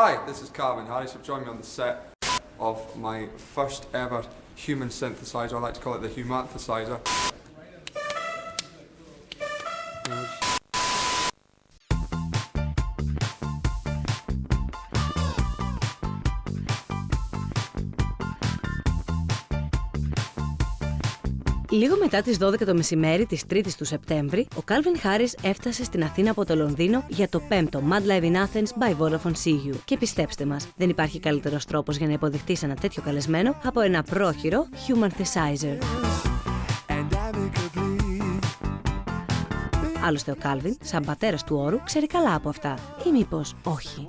Hi, this is Calvin Harris. You've joined me on the set of my first ever human synthesizer. I like to call it the humanthesizer. Λίγο μετά τις 12 το μεσημέρι της 3ης του Σεπτέμβρη, ο Calvin Harris έφτασε στην Αθήνα από το Λονδίνο για το 5ο MAD Live in Athens by VODAFONE CU VIP. Και πιστέψτε μας, δεν υπάρχει καλύτερος τρόπος για να υποδεχτείς ένα τέτοιο καλεσμένο από ένα πρόχειρο humanthesizer. Άλλωστε ο Calvin, σαν πατέρας του όρου, ξέρει καλά από αυτά. Ή μήπως όχι.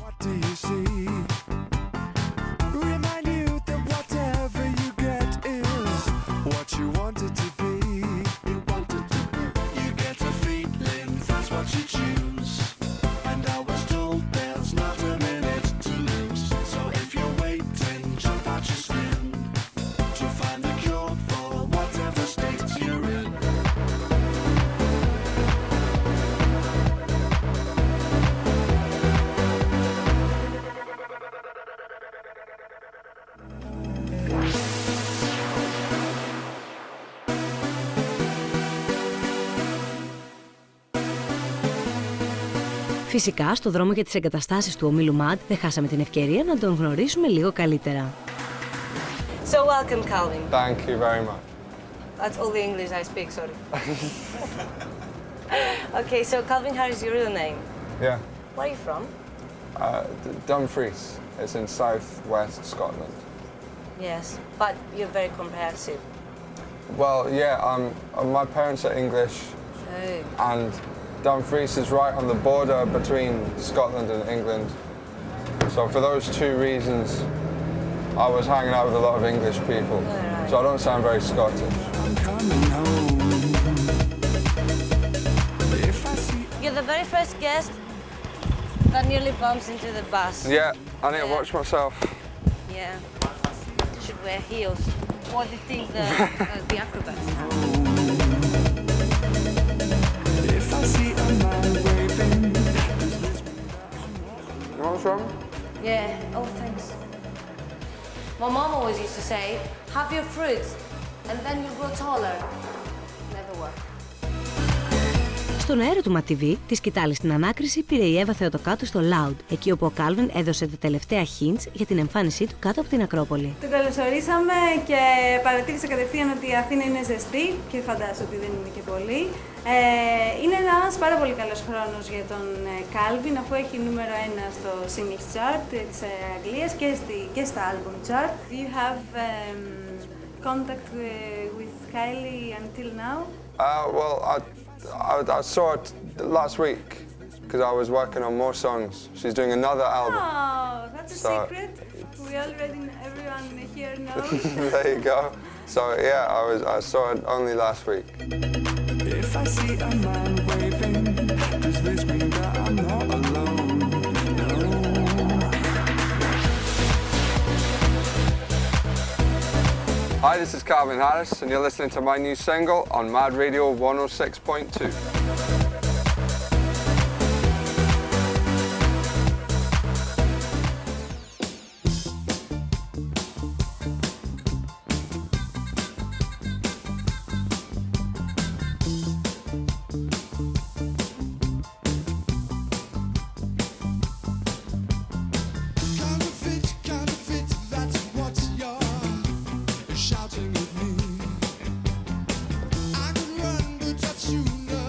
Φυσικά, στο δρόμο για τις εγκαταστάσεις του ομίλου MAD δεν χάσαμε την ευκαιρία να τον γνωρίσουμε λίγο καλύτερα. So welcome, Calvin. Thank you very much. That's all the English I speak, sorry. Okay, so Calvin Harris, your real name? Yeah. Where are you from? Dumfries. It's in south-west Scotland. Yes, but you're very comprehensive. Well, yeah, my parents are English, and Dumfries is right on the border between Scotland and England. So for those two reasons, I was hanging out with a lot of English people. So I don't sound very Scottish. You're the very first guest that nearly bumps into the bus. Yeah, I need to watch myself. Yeah. You should wear heels. What do you think the acrobats have? What's wrong? Yeah, oh thanks. My mom always used to say, have your fruits and then you'll grow taller. Never worked. Στον αέρα του MAD TV, τη σκητάλη στην ανάκριση πήρε η Εύα Θεοτοκάτου στο Loud, εκεί όπου ο Calvin έδωσε τα τελευταία hints για την εμφάνισή του κάτω από την Ακρόπολη. Τον καλωσορίσαμε και παρατήρησα κατευθείαν ότι η Αθήνα είναι ζεστή και φαντάζομαι ότι δεν είναι και πολύ. Είναι ένας πάρα πολύ καλός χρόνος για τον Calvin, αφού έχει νούμερο 1 στο Singles Chart της Αγγλίας και στα Album Chart. Do you have contact with Kylie until now? Well, I saw it last week because I was working on more songs. She's doing another album. Oh, that's a secret. Everyone here knows. There you go. So yeah, I saw it only last week. If I see a man waving, does this mean that I'm not alone? No. Hi, this is Calvin Harris, and you're listening to my new single on MAD Radio 106.2. Counterfeit, that's what you're shouting at me. I could run, but I'd sooner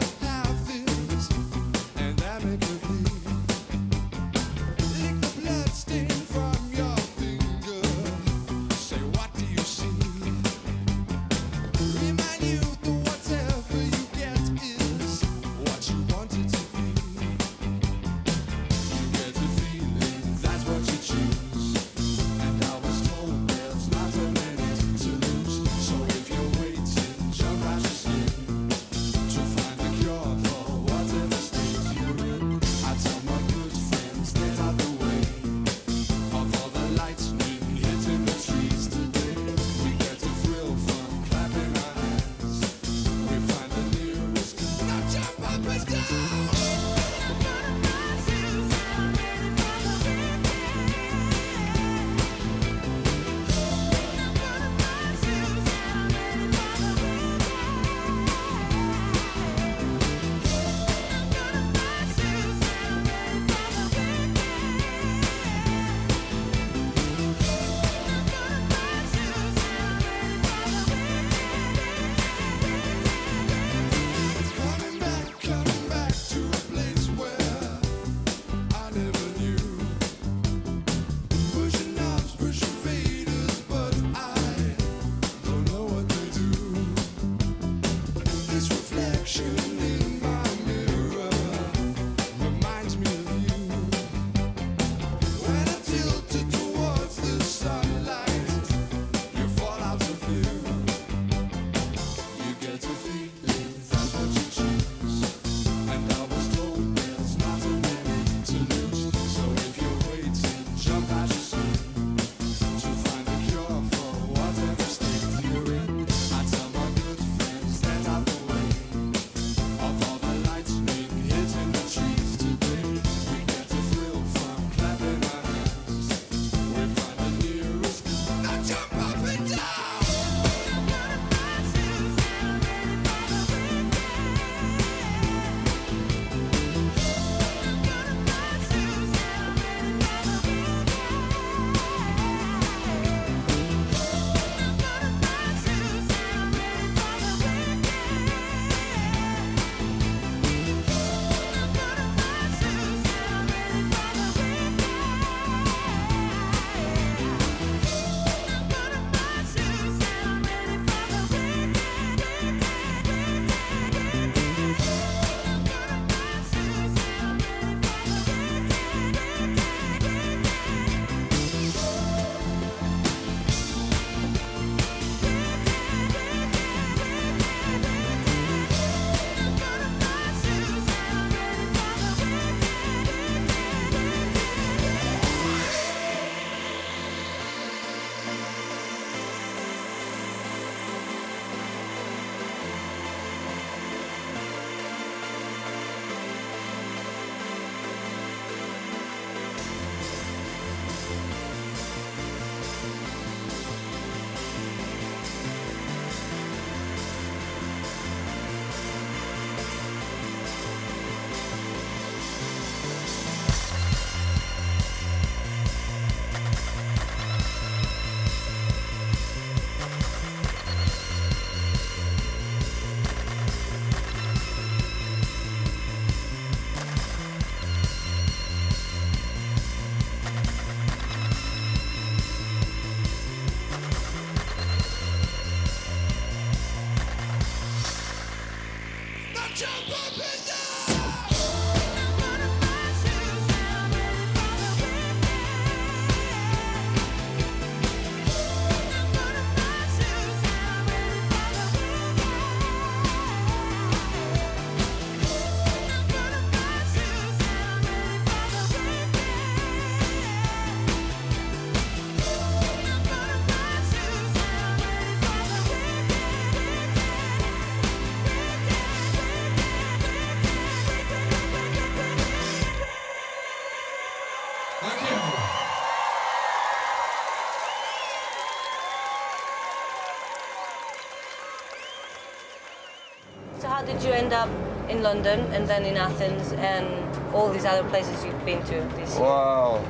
did you end up in London and then in Athens and all these other places you've been to this year? Well,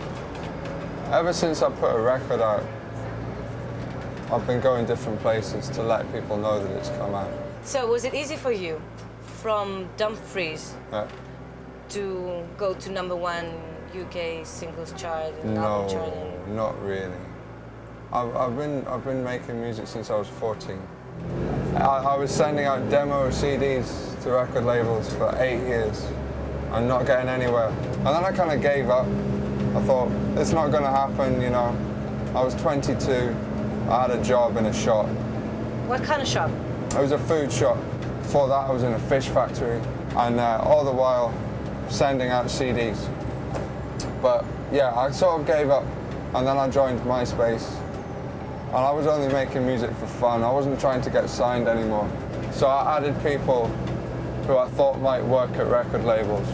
ever since I put a record out, I've been going different places to let people know that it's come out. So was it easy for you from Dumfries to go to #1 UK singles chart and album chart? No, not really. I've been making music since I was 14. I was sending out demo CDs to record labels for 8 years and not getting anywhere. And then I kind of gave up. I thought, it's not going to happen, you know. I was 22. I had a job in a shop. What kind of shop? It was a food shop. Before that, I was in a fish factory. And all the while, sending out CDs. But yeah, I sort of gave up. And then I joined MySpace. And I was only making music for fun. I wasn't trying to get signed anymore. So I added people who I thought might work at record labels.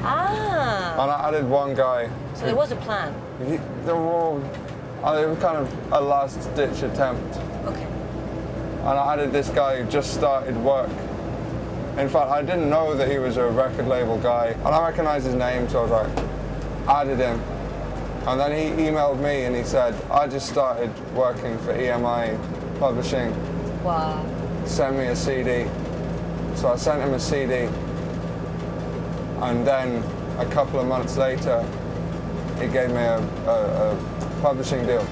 Ah! And I added one guy. So there was a plan? It was kind of a last-ditch attempt. Okay. And I added this guy who just started work. In fact, I didn't know that he was a record label guy. And I recognized his name, so I was like, added him. And then he emailed me and he said, I just started working for EMI Publishing. Wow. Send me a CD. So I sent him a CD. And then a couple of months later, he gave me a publishing deal.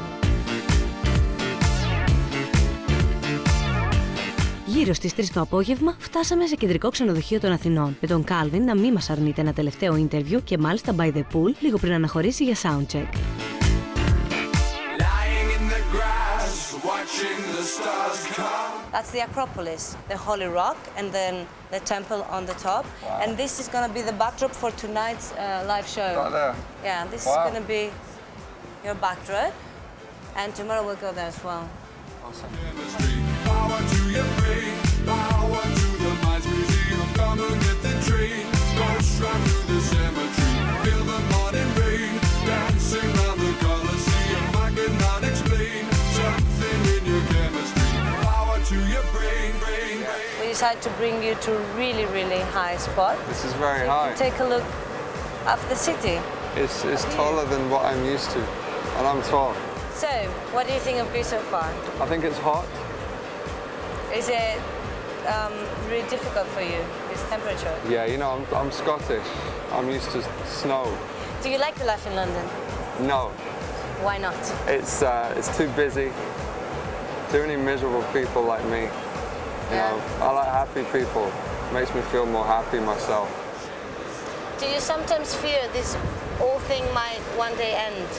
Γύρω στις 3 το απόγευμα φτάσαμε σε κεντρικό ξενοδοχείο των Αθηνών, με τον Κάλβιν να μην μας αρνείται ένα τελευταίο interview και μάλιστα by the pool λίγο πριν αναχωρήσει για soundcheck. That's the Acropolis, the Holy Rock, and then the temple on the top. Wow. And this is going to be the backdrop for tonight's live show. Right there? Yeah, this is going to be your backdrop. And tomorrow we'll go there as well. Awesome. Power to your brain, power to the mind's museum. Come and get the train, go straight through the cemetery. Feel the morning rain, dancing round the Colosseum. I cannot explain something in your chemistry. Power to your brain, brain, brain. We decided to bring you to a really, really high spot. This is very So high. you can take a look up the city. It's taller than what I'm used to, and I'm tall. So, what do you think of you so far? I think it's hot. Is it really difficult for you, this temperature? Yeah, you know, I'm Scottish. I'm used to snow. Do you like the life in London? No, Why not? it's too busy. Too many miserable people like me. You know, I like happy people. Makes me feel more happy myself. Do you sometimes fear this whole thing might one day end?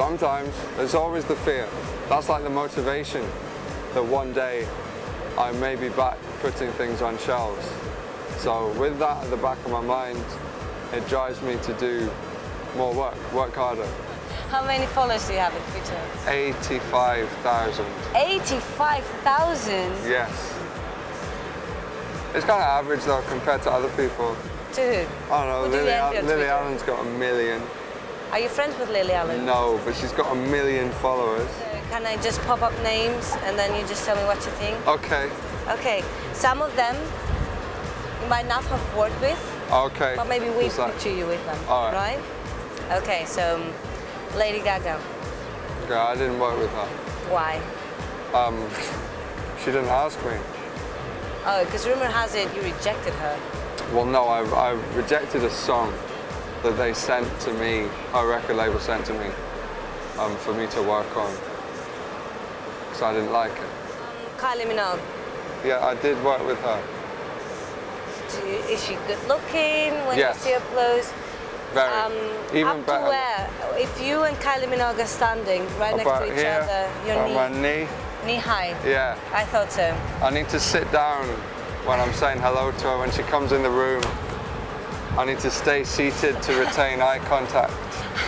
Sometimes, there's always the fear. That's like the motivation that one day I may be back putting things on shelves. So with that at the back of my mind, it drives me to do more work harder. How many followers do you have at Twitter? 85,000. 85,000? Yes. It's kind of average though compared to other people. To who? I don't know, Who do you envy on Lily Twitter? Allen's got 1 million. Are you friends with Lily Allen? No, but she's got 1 million followers. So can I just pop up names and then you just tell me what you think? Okay, Okay, some of them you might not have worked with, okay. but maybe we Who's that? picture you with them, All right. right? Okay, so Lady Gaga, Okay, I didn't work with her. why? She didn't ask me. Oh, because rumor has it you rejected her. Well, no, I rejected a song that they sent to me, our record label sent to me, for me to work on, because I didn't like it. Kylie Minogue, Yeah, I did work with her. is she good looking when Yes. you see her close? Very. Even up better. to where? If you and Kylie Minogue are standing right next About to each here, other, your on my knee. knee high. Yeah. I thought so. I need to sit down when I'm saying hello to her. When she comes in the room, I need to stay seated to retain eye contact.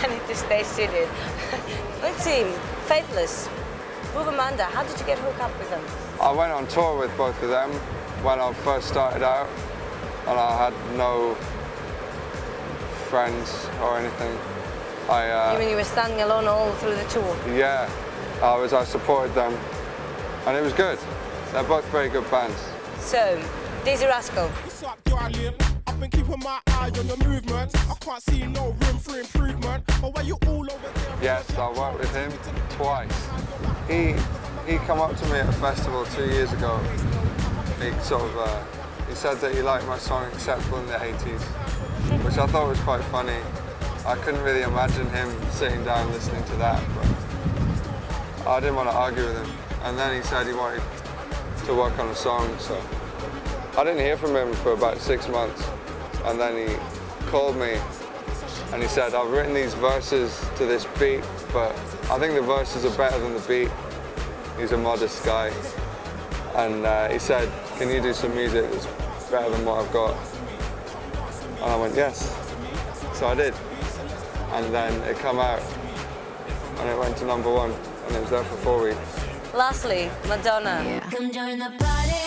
I need to stay seated. Let's see, Faithless, Ruth Amanda, how did you get hooked up with them? I went on tour with both of them when I first started out, and I had no friends or anything. You mean you were standing alone all through the tour? Yeah, I supported them, and it was good. They're both very good bands. So, Daisy Rascal. What's up, darling? I've been keeping my eye on your movement. I can't see no room for improvement. But why you all over there? Yes, I worked with him twice. He come up to me at a festival 2 years ago. He said that he liked my song Acceptable in the 80s, which I thought was quite funny. I couldn't really imagine him sitting down listening to that, but I didn't want to argue with him. And then he said he wanted to work on a song, so I didn't hear from him for about 6 months. And then he called me and he said, I've written these verses to this beat, but I think the verses are better than the beat. He's a modest guy. And he said, can you do some music that's better than what I've got? And I went, yes. So I did. And then it came out and it went to #1 and it was there for 4 weeks. Lastly, Madonna. Come join the party,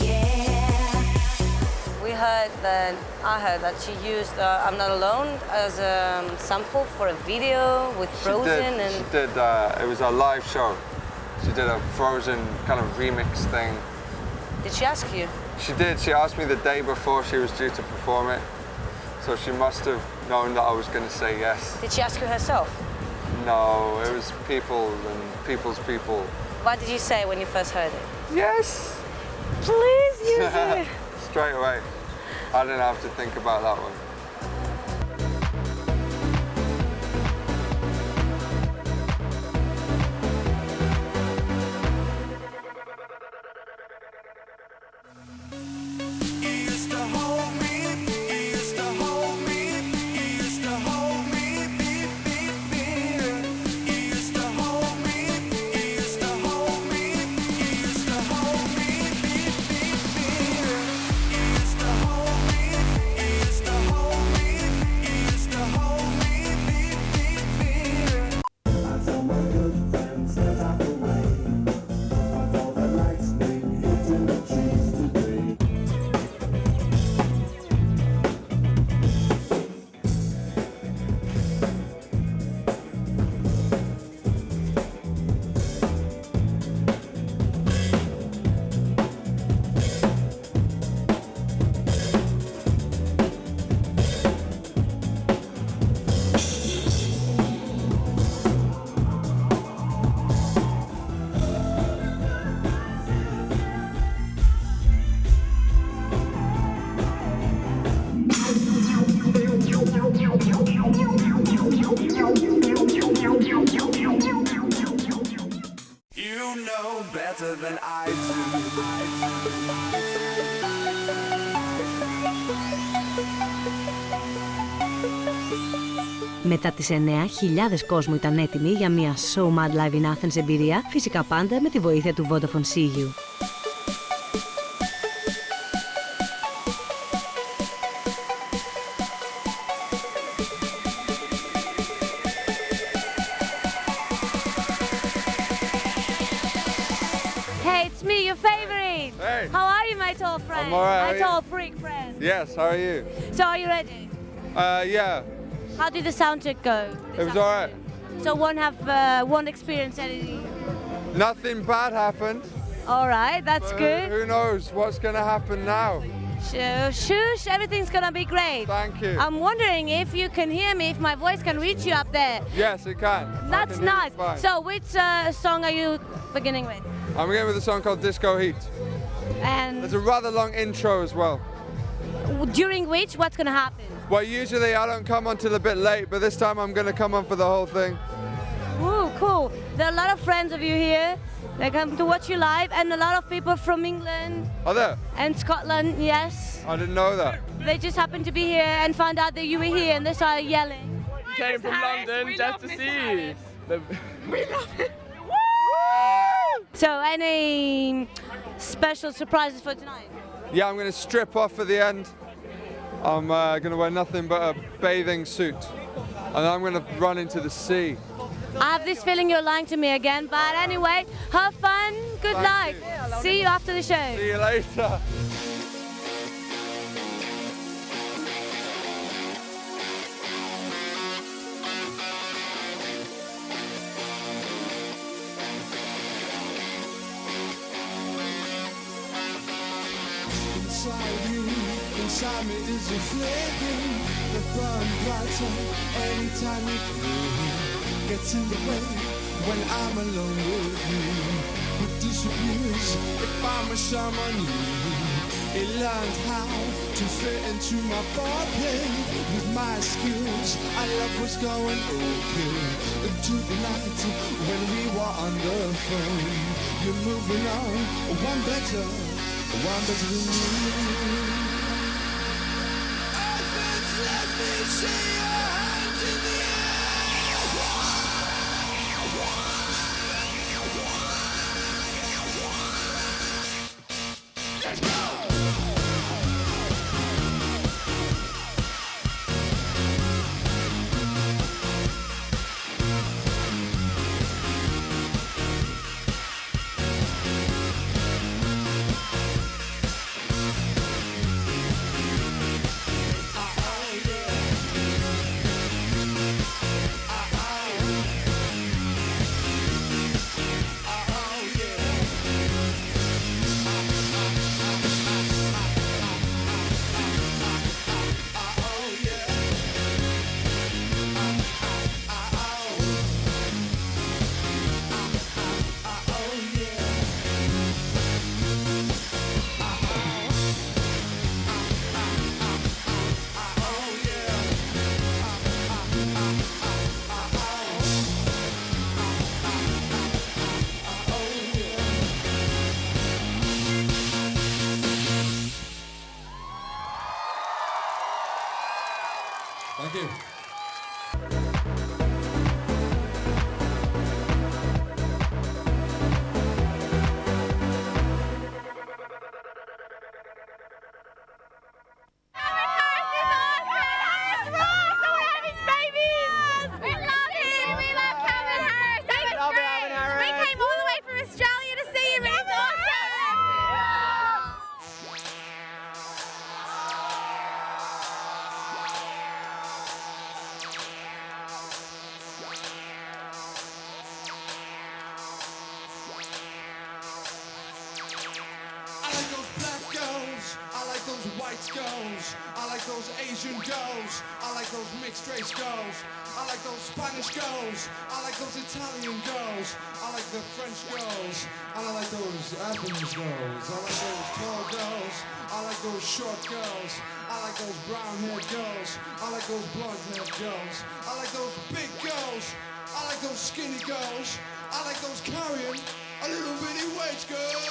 yeah. I heard that she used I'm Not Alone as a sample for a video with Frozen. She did, it was a live show. She did a Frozen kind of remix thing. Did she ask you? She did. She asked me the day before she was due to perform it. So she must have known that I was going to say yes. Did she ask you herself? No, it was people and people's people. What did you say when you first heard it? Yes! Please use it. Straight away. I didn't have to think about that one. better than I do. Μετά τις 9, χιλιάδες κόσμου ήταν έτοιμοι για μια So Mad Live in Athens εμπειρία, φυσικά πάντα με τη βοήθεια του VODAFONE CU VIP. Hey, it's me, your favorite. Hey. How are you, my tall friend? I'm alright, how My are you? tall freak friend. Yes, how are you? So, are you ready? Yeah, How did the sound check go? it was alright. So, won't experience any. Nothing bad happened. All right, that's but good. Who knows what's going to happen now? Shush, everything's gonna be great. Thank you. I'm wondering if you can hear me, if my voice can reach you up there. Yes, it can. That's I can hear nice. you fine. So, which song are you beginning with? I'm beginning with a song called Disco Heat. And There's a rather long intro as well. during which, what's gonna happen? Well, usually I don't come on till a bit late, but this time I'm going to come on for the whole thing. Ooh, cool. There are a lot of friends of you here. They come to watch you live, and a lot of people from England Are there? and Scotland, yes. I didn't know that. They just happened to be here and found out that you were here, and they started yelling. Came from London just to see you. We love it. So, any special surprises for tonight? Yeah, I'm going to strip off at the end. I'm going to wear nothing but a bathing suit. And I'm going to run into the sea. I have this feeling you're lying to me again, but anyway, have fun, good Thank luck. you. See you after the show. See you later. inside me is a flame that burns brighter anytime you gets in the way when I'm alone with you. It disappears if I'm a shaman. It learned how to fit into my body with my skills. I love what's going okay into the night when we were on the phone. You're moving on, one better than me. Athens, let me see your hands in the air. Let's go! Thank you. Girls, I like those Asian girls, I like those mixed race girls, I like those Spanish girls, I like those Italian girls, I like the French girls, and I like those Athens girls, I like those tall girls, I like those short girls, I like those brown haired girls, I like those blonde haired girls, I like those big girls, I like those skinny girls, I like those carrying a little bitty weight girls.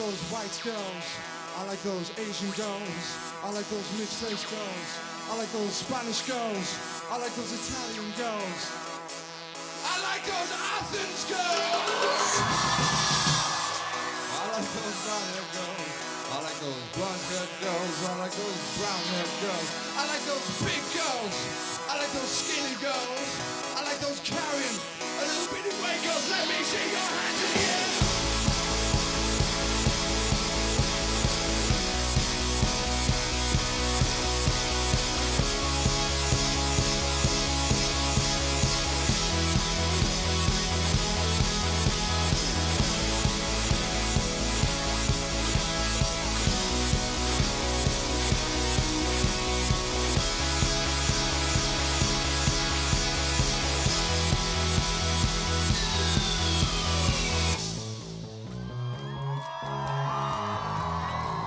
those white girls. I like those Asian girls. I like those mixed race girls. I like those Spanish girls. I like those Italian girls. I like those Athens girls. I like those brown-haired girls. I like those blonde-haired girls. I like those brown-haired girls. I like those big girls. I like those skinny girls. I like those carrying a little bitty white girls. Let me see your hands in the air.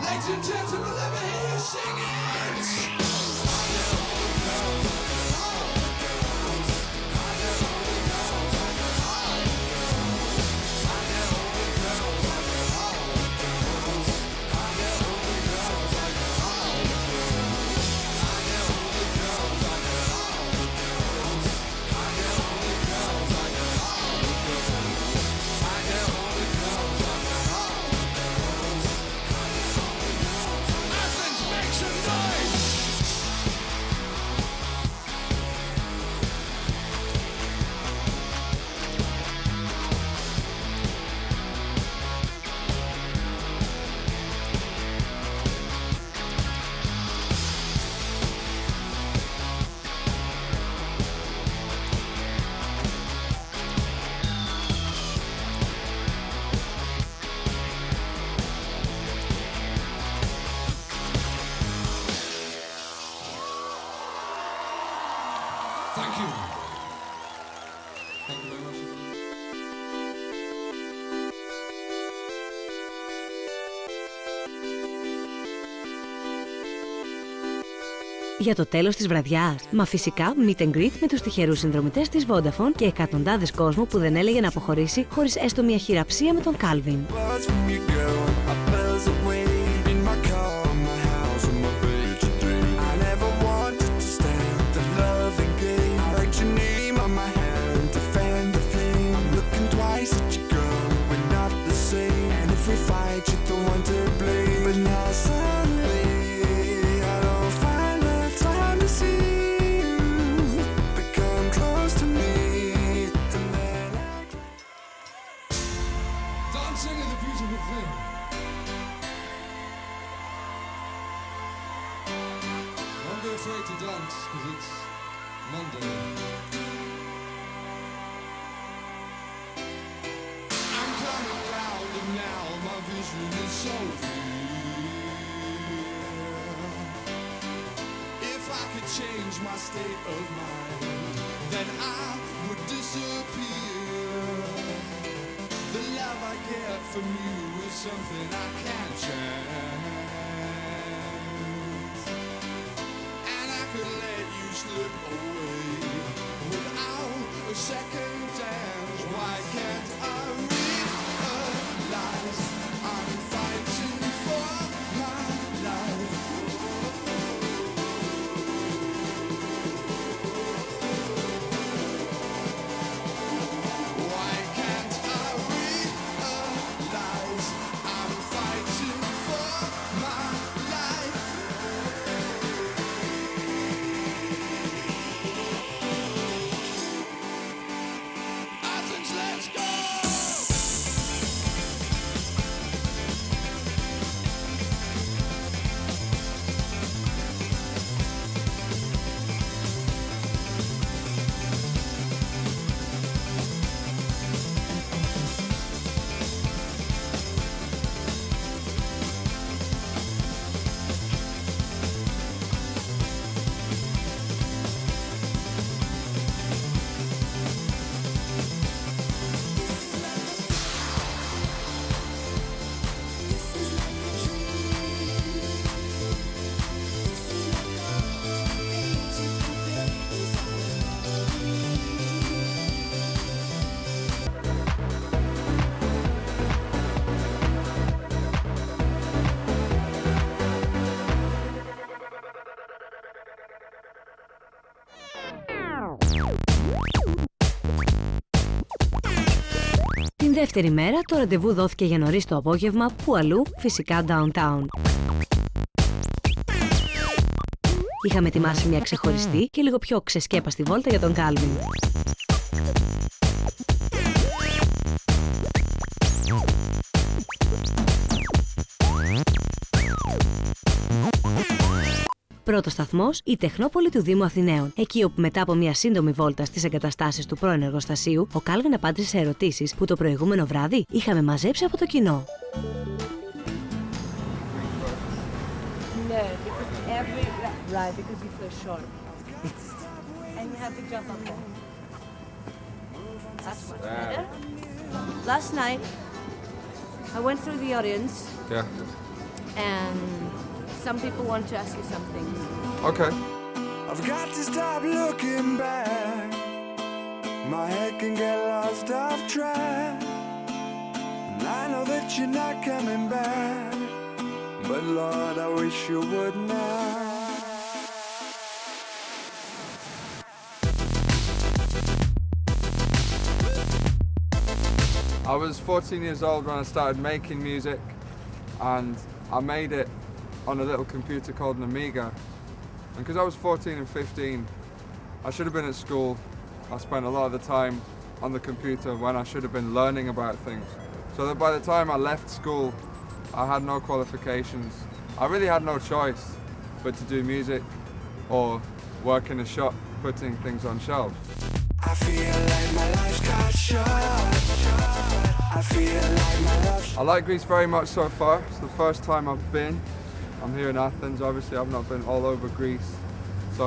Ladies and gentlemen, let me hear you sing it! Thank you. Thank you very much. Για το τέλος της βραδιάς. Μα φυσικά meet and greet με τους τυχερούς συνδρομητές της Vodafone και εκατοντάδες κόσμου που δεν έλεγε να αποχωρήσει χωρίς έστω μια χειραψία με τον Calvin. Afraid to dance because it's Monday. I'm coming round and now my vision is so clear. If I could change my state of mind, then I would disappear. The love I get from you is something I can't change. Could let you slip away without a second dance. Why can't I realize I'm fighting for my life? Why can't I realize I'm fighting for my life? δεύτερη μέρα το ραντεβού δόθηκε για νωρίς το απόγευμα, που αλλού, φυσικά downtown. Είχαμε ετοιμάσει μια ξεχωριστή και λίγο πιο ξεσκέπαστη βόλτα για τον Κάλβιν. Πρώτος σταθμός, η Τεχνόπολη του Δήμου Αθηναίων. Εκεί όπου μετά από μια σύντομη βόλτα στις εγκαταστάσεις του πρώην εργοστασίου, ο Κάλβιν απάντησε σε ερωτήσεις που το προηγούμενο βράδυ είχαμε μαζέψει από το κοινό. Right, because you feel short. And you have to jump up there. That's much better. Last night, I went through the audience. Yeah. And some people want to ask you some things. Okay. I've got to stop looking back. My head can get lost off track. And I know that you're not coming back. But Lord, I wish you would now. I was 14 years old when I started making music, and I made it on a little computer called an Amiga. And because I was 14 and 15, I should have been at school. I spent a lot of the time on the computer when I should have been learning about things. So that by the time I left school, I had no qualifications. I really had no choice but to do music or work in a shop putting things on shelves. I feel like my life's cut short. I feel like my life's... I like Greece very much so far. It's the first time I've been. I'm here in Athens. Obviously, I've not been all over Greece. So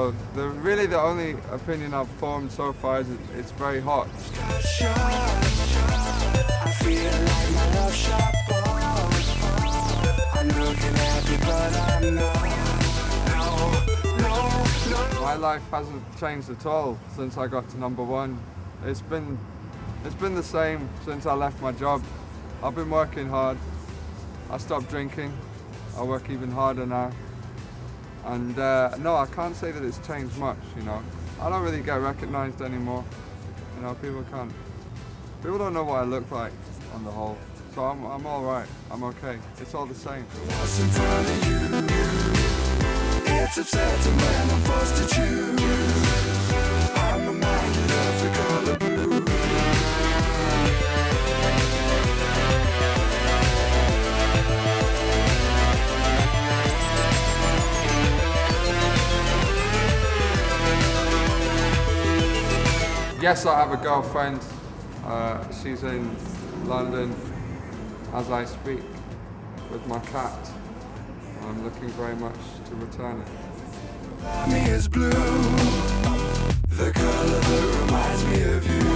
really the only opinion I've formed so far is it's very hot. I feel like my love's shot. I'm looking at you, but I'm not. No. My life hasn't changed at all since I got to number one. It's been the same since I left my job. I've been working hard. I stopped drinking. I work even harder now. And no, I can't say that it's changed much, you know. I don't really get recognized anymore. You know, people don't know what I look like on the whole. So I'm all right. I'm okay. It's all the same. What's in front of you? It's upsetting when I'm forced to choose. I'm reminded of the color blue. Yes, I have a girlfriend. She's in London as I speak with my cat. I'm looking very much to return it. Me is blue, the color that reminds me of you.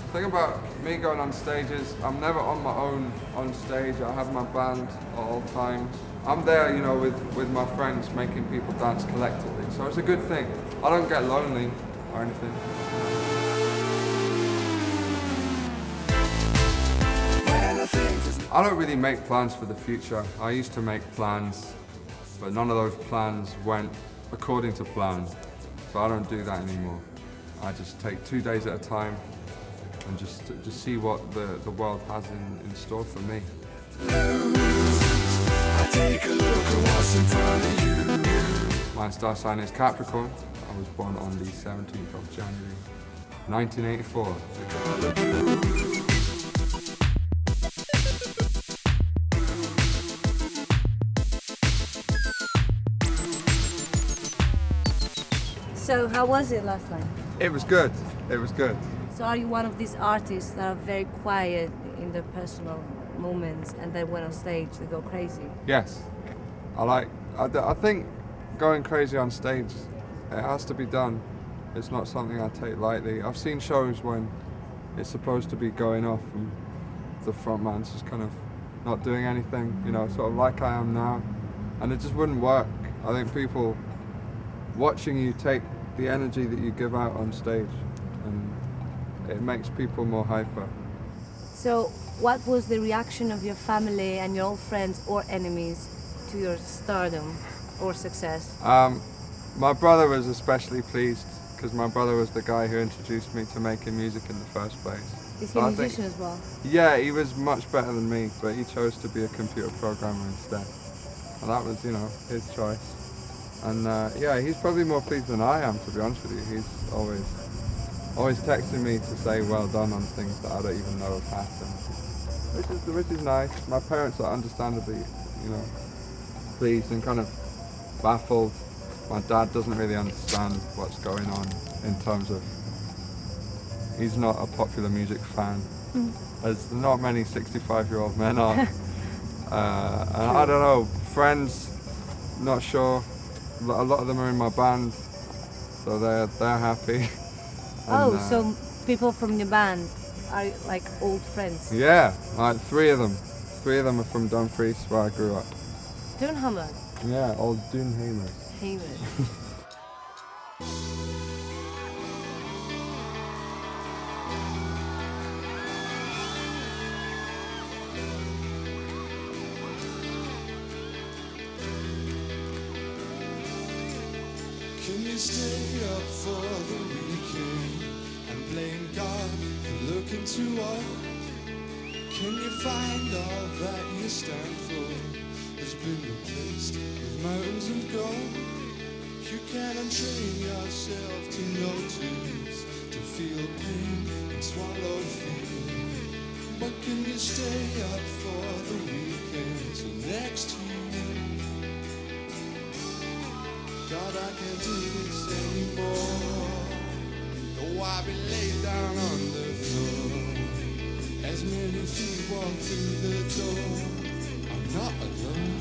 The thing about me going on stage is I'm never on my own on stage. I have my band at all times. I'm there, you know, with my friends making people dance collectively. So it's a good thing. I don't get lonely or anything. I don't really make plans for the future. I used to make plans, but none of those plans went according to plan. So I don't do that anymore. I just take 2 days at a time and just see what the world has in store for me. I take a look at what's in front of you. My star sign is Capricorn. I was born on the 17th of January, 1984. So how was it last night? It was good. It was good. So are you one of these artists that are very quiet in their personal moments and then when on stage they go crazy? Yes. I think going crazy on stage, it has to be done. It's not something I take lightly. I've seen shows when it's supposed to be going off and the front man's just kind of not doing anything, you know, sort of like I am now. And it just wouldn't work. I think people watching you take the energy that you give out on stage, and it makes people more hyper. So what was the reaction of your family and your old friends or enemies to your stardom or success? My brother was especially pleased. because my brother was the guy who introduced me to making music in the first place. Is he a musician as well? Yeah, he was much better than me, but he chose to be a computer programmer instead. And that was, you know, his choice. And yeah, he's probably more pleased than I am, to be honest with you. He's always texting me to say well done on things that I don't even know have happened. Which is nice. My parents are understandably, you know, pleased and kind of baffled. My dad doesn't really understand what's going on in terms of, he's not a popular music fan, as not many 65-year-old men are. And I don't know, friends, not sure. A lot of them are in my band, so they're happy. And, so people from your band are like old friends? Yeah, like three of them. Three of them are from Dumfries, where I grew up. Dunhammer? Yeah, old Dunhamers. Hamers. Can you stay up for the weekend and blame God for looking too up? Can you find all that you stand for has been replaced with mountains of gold? You can untrain yourself to notice, to feel pain and swallow fear. But can you stay up for the weekend till next year? God, I can't do this anymore. Though I be laid down on the floor, as many feet walk through the door, I'm not alone.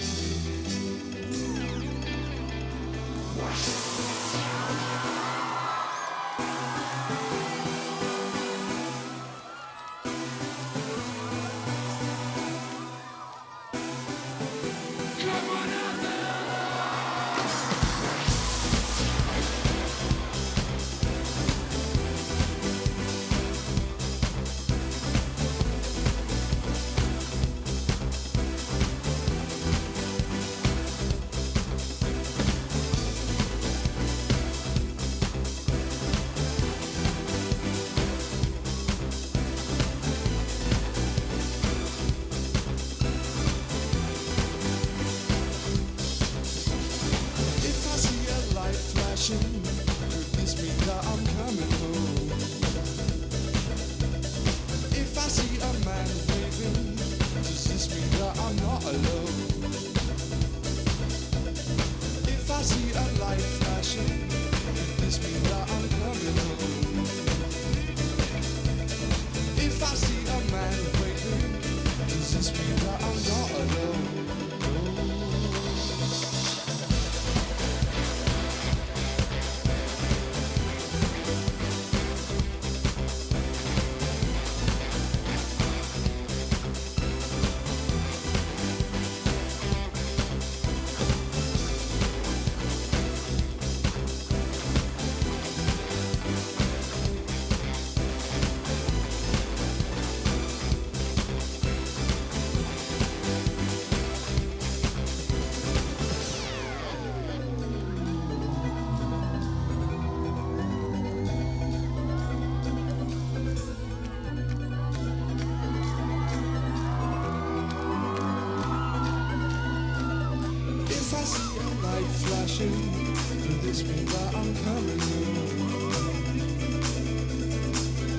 Could this mean that I'm coming home?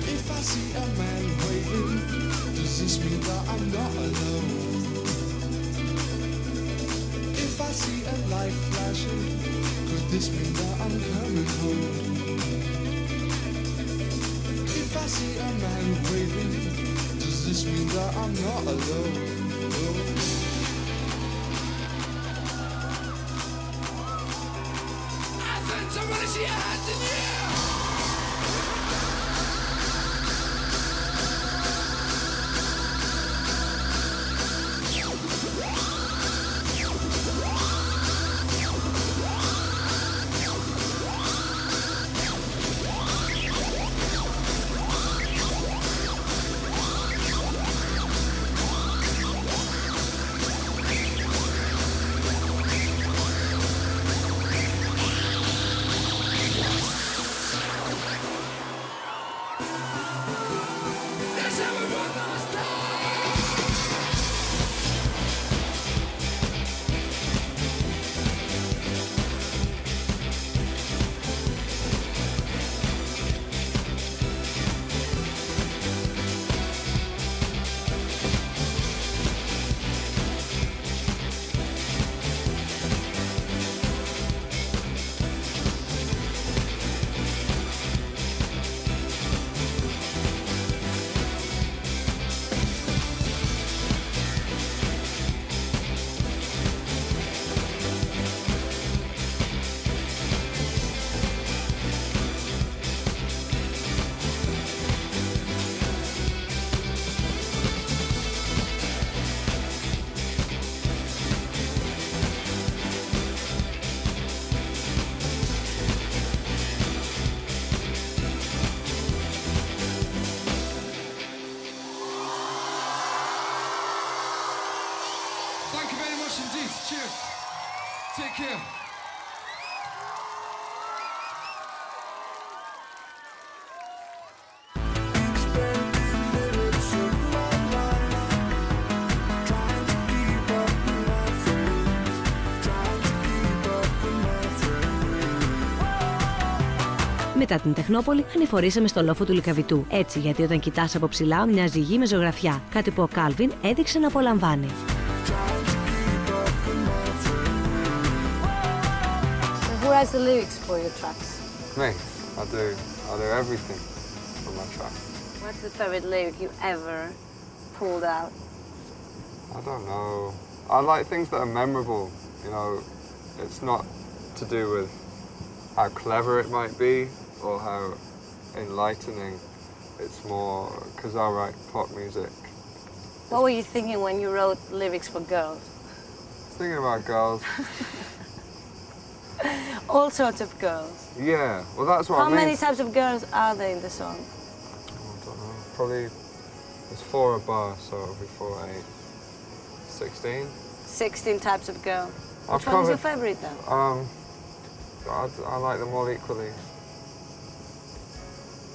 If I see a man waving, does this mean that I'm not alone? If I see a light flashing, could this mean that I'm coming home? If I see a man waving, does this mean that I'm not alone? Somebody see your hands in the air! Μετά την Τεχνόπολη, ανηφορήσαμε στο λόφο του Λυκαβητού. Έτσι, γιατί όταν κοιτάς από ψηλά, μοιάζει γη με ζωγραφιά. Κάτι που ο Κάλβιν έδειξε να απολαμβάνει. Who writes the lyrics for your tracks? Me. I do everything for my track. What's the favorite lyric you ever pulled out? I don't know. I like things that are memorable. You know, it's not to do with how clever it might be or how enlightening. It's more because I write pop music. What were you thinking when you wrote lyrics for girls? Thinking about girls. All sorts of girls. Yeah, well that's what I mean. How many types of girls are there in the song? I don't know. Probably there's 4 a bar, so it'll be 4, 8, 16. 16 types of girl. I've Which one is your favorite then? I like them all equally.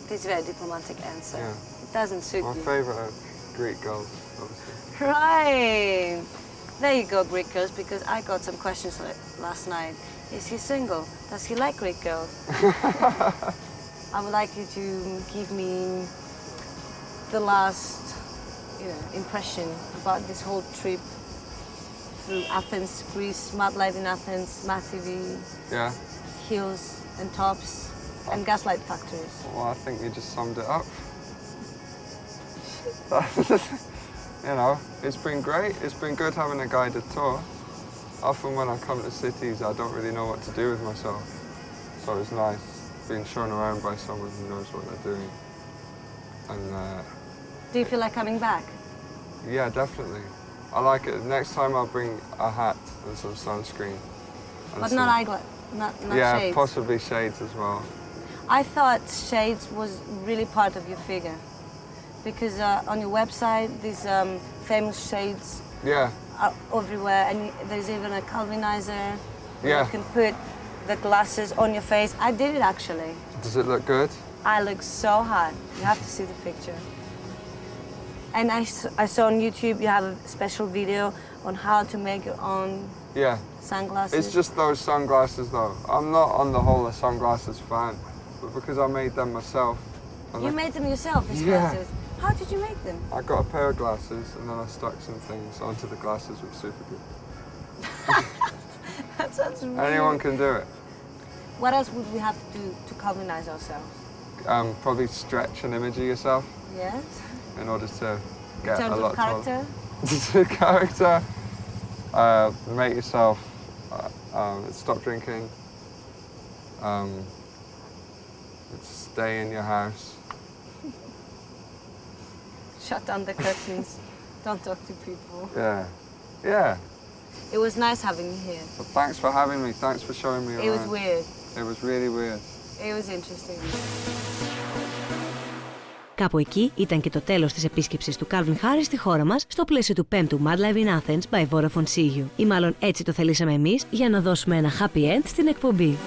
This is a very diplomatic answer. Yeah. It doesn't suit My you. favourite are Greek girls, obviously. Right. There you go, Greek girls, because I got some questions last night. Is he single? Does he like Greek girls? I would like you to give me the last, impression about this whole trip through Athens, Greece, MAD Live in Athens, MAD TV, Yeah. hills and tops, and gaslight factories. Well, I think you just summed it up. It's been great. It's been good having a guided tour. Often when I come to cities, I don't really know what to do with myself. So it's nice being shown around by someone who knows what they're doing. And Do you feel like coming back? yeah, definitely. I like it. Next time I'll bring a hat and some sunscreen. And But some, not eyeglass, not yeah, shades. possibly shades as well. I thought shades was really part of your figure. Because on your website, these famous shades Yeah, are everywhere, and there's even a Calvinizer. Yeah. You can put the glasses on your face. I did it actually. does it look good? I look so hot. You have to see the picture. And I saw on YouTube you have a special video on how to make your own Yeah. sunglasses. It's just those sunglasses though. I'm not on the whole a sunglasses fan, but because I made them myself. and You they- made them yourself, these Yeah. glasses. How did you make them? I got a pair of glasses and then I stuck some things onto the glasses with super glue. That sounds weird. Anyone can do it. What else would we have to do to Calvinize ourselves? Probably stretch an image of yourself Yes? in order to In get terms a of lot character? taller. Character. Make yourself stop drinking. Stay in your house. Shut down the curtains. Don't talk to people. Yeah. Yeah. It was nice having you here. Well, thanks for having me. Thanks for showing me around. It was weird. It was really weird. It was interesting. Κάπου εκεί ήταν και το τέλος της επίσκεψης του Calvin Harris στη χώρα μας στο πλαίσιο του 5ου MAD Live in Athens by VODAFONE CU. Ή μάλλον έτσι το θελήσαμε εμείς για να δώσουμε ένα happy end στην εκπομπή.